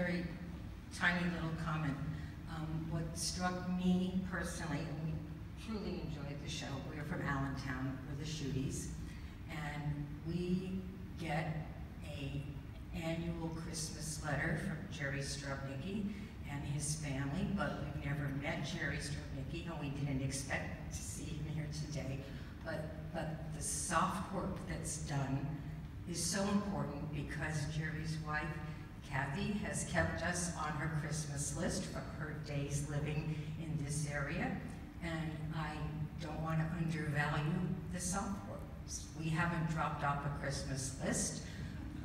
very tiny little comment. What struck me personally, and we truly enjoyed the show, we are from Allentown, we're the Shooties, and we get an annual Christmas letter from Jerry Strubnicki and his family, but we've never met Jerry Strubnicki, and we didn't expect to see him here today. But the soft work that's done is so important because Jerry's wife, Kathy, has kept us on her Christmas list for her days living in this area, and I don't want to undervalue the soft work. We haven't dropped off a Christmas list.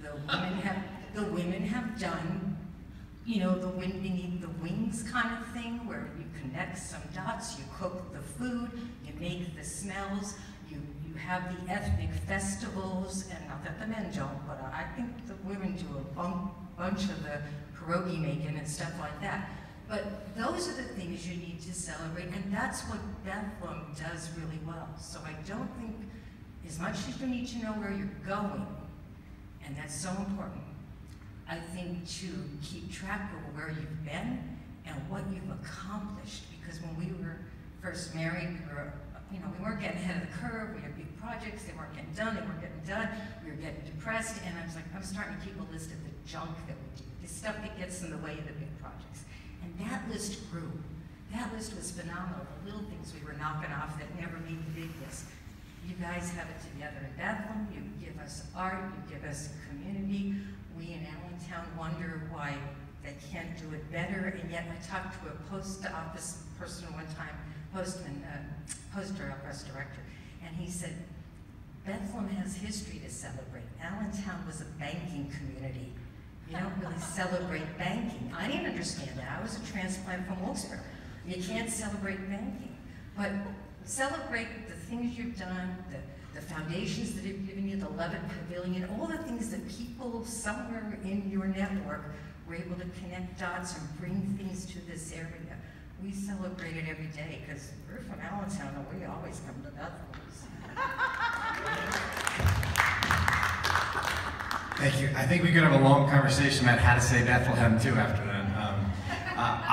The women have done, you know, the wind beneath the wings kind of thing, where you connect some dots, you cook the food, you make the smells, you have the ethnic festivals, and not that the men don't, but I think the women do a bunch of the pierogi making and stuff like that. But those are the things you need to celebrate, and that's what Bethlehem does really well. So I don't think, as much as you need to know where you're going, and that's so important, I think to keep track of where you've been and what you've accomplished. Because when we were first married, we weren't getting ahead of the curve. We had big projects, they weren't getting done, we were getting depressed, and I was like, I'm starting to keep a list of the junk that we do, the stuff that gets in the way of the big projects. And that list grew. That list was phenomenal. The little things we were knocking off that never made the big list. You guys have it together in Bethlehem. You give us art, you give us community. We in Allentown wonder why they can't do it better, and yet I talked to a post office person one time, post office director, and he said, Bethlehem has history to celebrate. Allentown was a banking community. You don't really celebrate banking. I didn't understand that. I was a transplant from Wilkes-Barre. You can't celebrate banking. But celebrate the things you've done, the foundations that have given you, the Levitt Pavilion, all the things that people somewhere in your network were able to connect dots and bring things to this area. We celebrate it every day because we're from Allentown and we always come to Bethlehem. Thank you. I think we could have a long conversation about how to say Bethlehem too after that.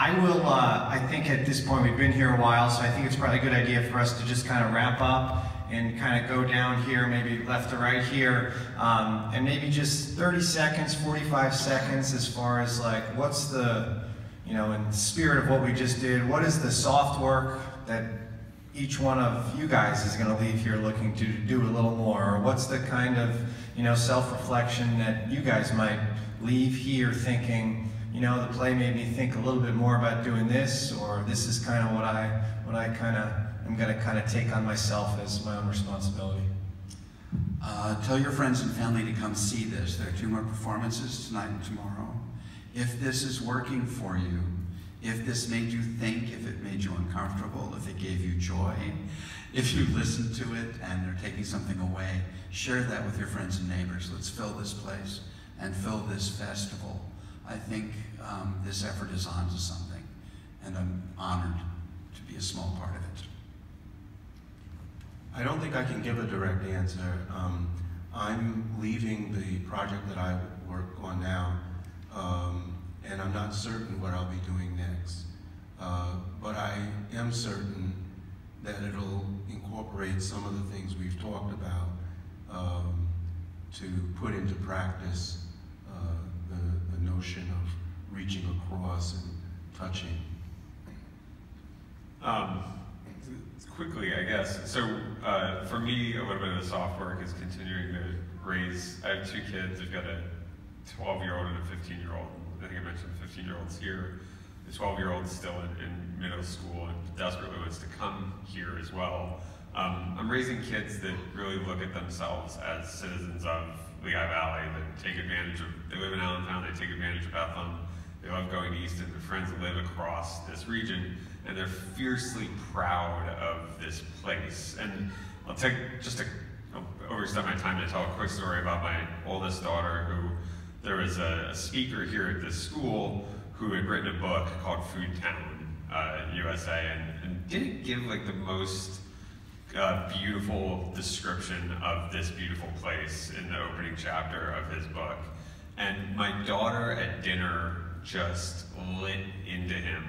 I think at this point we've been here a while, so I think it's probably a good idea for us to just kind of wrap up and kind of go down here, maybe left to right here, and maybe just 30 seconds, 45 seconds as far as like, what's the, in the spirit of what we just did, what is the soft work that each one of you guys is going to leave here looking to do a little more, or what's the kind of, self-reflection that you guys might leave here thinking, the play made me think a little bit more about doing this, or this is kind of what I kind of am going to kind of take on myself as my own responsibility. Tell your friends and family to come see this. There are 2 more performances tonight and tomorrow. If this is working for you, if this made you think, if it made you uncomfortable, if it gave you joy, if you listened to it and they're taking something away, share that with your friends and neighbors. Let's fill this place and fill this festival. I think this effort is on to something, and I'm honored to be a small part of it. I don't think I can give a direct answer. I'm leaving the project that I work on now, and I'm not certain what I'll be doing next. But I am certain that it'll incorporate some of the things we've talked about to put into practice the notion of reaching across and touching. Quickly, I guess. So for me, a little bit of the soft work is continuing to raise. I have 2 kids. I've got a 12-year-old and a 15-year-old. I think I mentioned the 15-year-old's here. The 12-year-old's still in middle school and desperately wants to come here as well. I'm raising kids that really look at themselves as citizens of Lehigh Valley, that take advantage of, they live in Allentown, they take advantage of Bethlehem, they love going east, and their friends live across this region, and they're fiercely proud of this place. And I'll take I'll overstep my time to tell a quick story about my oldest daughter, who there was a speaker here at this school who had written a book called Food Town USA, and didn't give like the most beautiful description of this beautiful place in the opening chapter of his book. And my daughter at dinner just lit into him,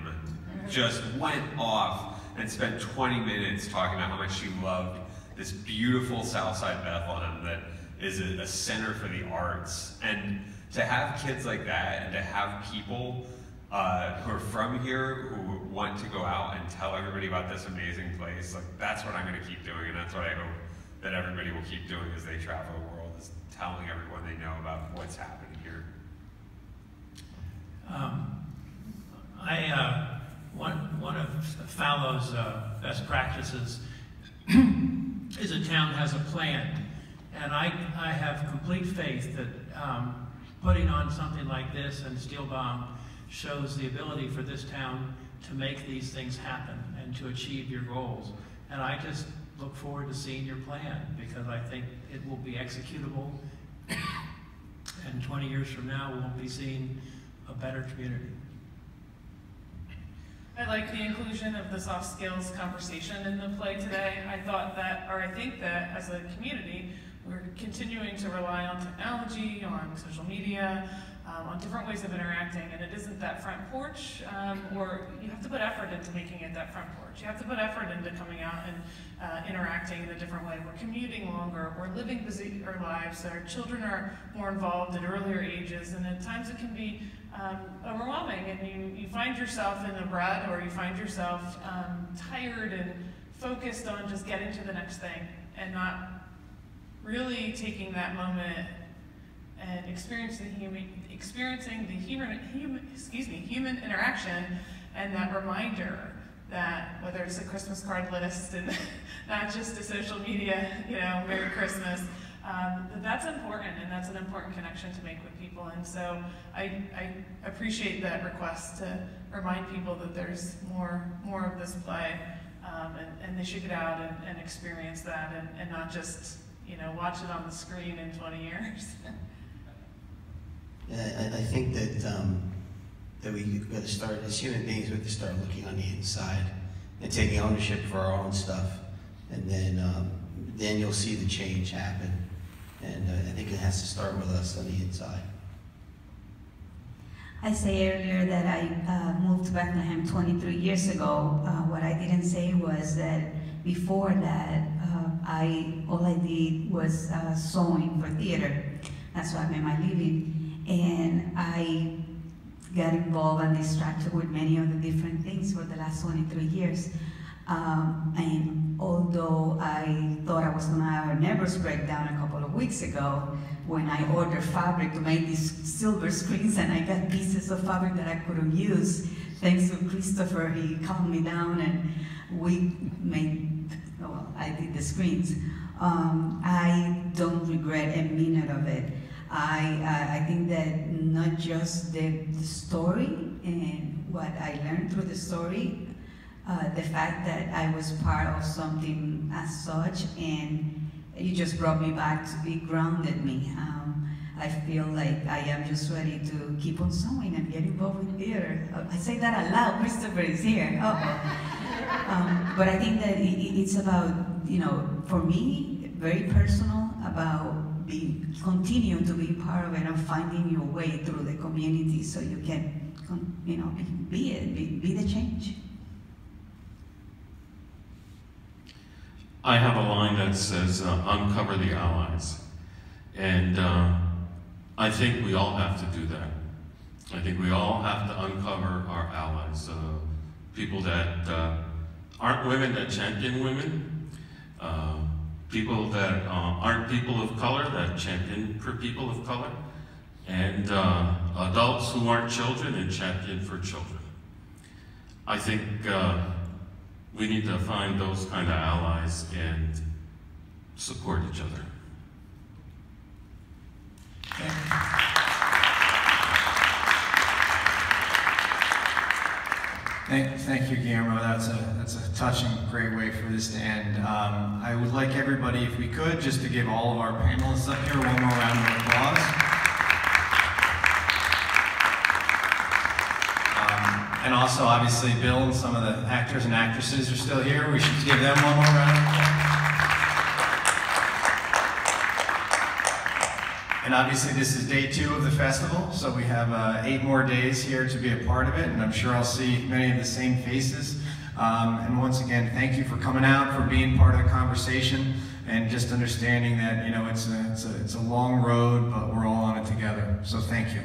just went off and spent 20 minutes talking about how much she loved this beautiful Southside Bethlehem that is a center for the arts. And to have kids like that, and to have people who are from here who want to go out and tell everybody about this amazing place, like that's what I'm going to keep doing, and that's what I hope that everybody will keep doing as they travel the world, is telling everyone they know about what's happening here. One of Fallow's best practices is a town has a plan, and I have complete faith that putting on something like this and Steel Bomb shows the ability for this town to make these things happen and to achieve your goals. And I just look forward to seeing your plan, because I think it will be executable, and 20 years from now we'll be seeing a better community. I like the inclusion of the soft skills conversation in the play today. I think that as a community, we're continuing to rely on technology, on social media, on different ways of interacting, and it isn't that front porch, or you have to put effort into making it that front porch. You have to put effort into coming out and interacting in a different way. We're commuting longer, we're living busier lives, our children are more involved at earlier ages, and at times it can be overwhelming, and you find yourself in a rut, or you find yourself tired and focused on just getting to the next thing, and not really taking that moment and experiencing the human interaction, and that reminder that whether it's a Christmas card list and not just a social media, Merry Christmas, that's important, and that's an important connection to make with people. And so I appreciate that request to remind people that there's more of this play, and they should get out and experience that, and not just watch it on the screen in 20 years. Yeah, I think that we've got to start, as human beings, we have to start looking on the inside and taking ownership for our own stuff, and then you'll see the change happen. And I think it has to start with us on the inside. I say earlier that I moved to Bethlehem 23 years ago. What I didn't say was that before that, all I did was sewing for theater. That's why I made my living. And I got involved and distracted with many of the different things for the last 23 years. And although I thought I was gonna have a nervous breakdown a couple of weeks ago when I ordered fabric to make these silver screens, and I got pieces of fabric that I couldn't use, thanks to Christopher, he calmed me down, and we made, I did the screens. I don't regret a minute of it. I think that not just the story and what I learned through the story, the fact that I was part of something as such, and you just brought me back to be grounded me. I feel like I am just ready to keep on sewing and get involved with theater. I say that aloud, Christopher is here. But I think that it's about, for me, very personal, about continue to be part of it and finding your way through the community so you can, be the change. I have a line that says, uncover the allies. And I think we all have to do that. I think we all have to uncover our allies. People that aren't women that champion women, people that aren't people of color that champion for people of color, and adults who aren't children and champion for children. I think we need to find those kind of allies and support each other. Thank you, Guillermo. That's a touching, great way for this to end. I would like everybody, if we could, just to give all of our panelists up here one more round of applause. And also, obviously, Bill and some of the actors and actresses are still here. We should give them one more round of applause. And obviously this is day 2 of the festival, so we have 8 more days here to be a part of it, and I'm sure I'll see many of the same faces. And once again, thank you for coming out, for being part of the conversation, and just understanding that, you know, it's a long road, but we're all on it together. So thank you.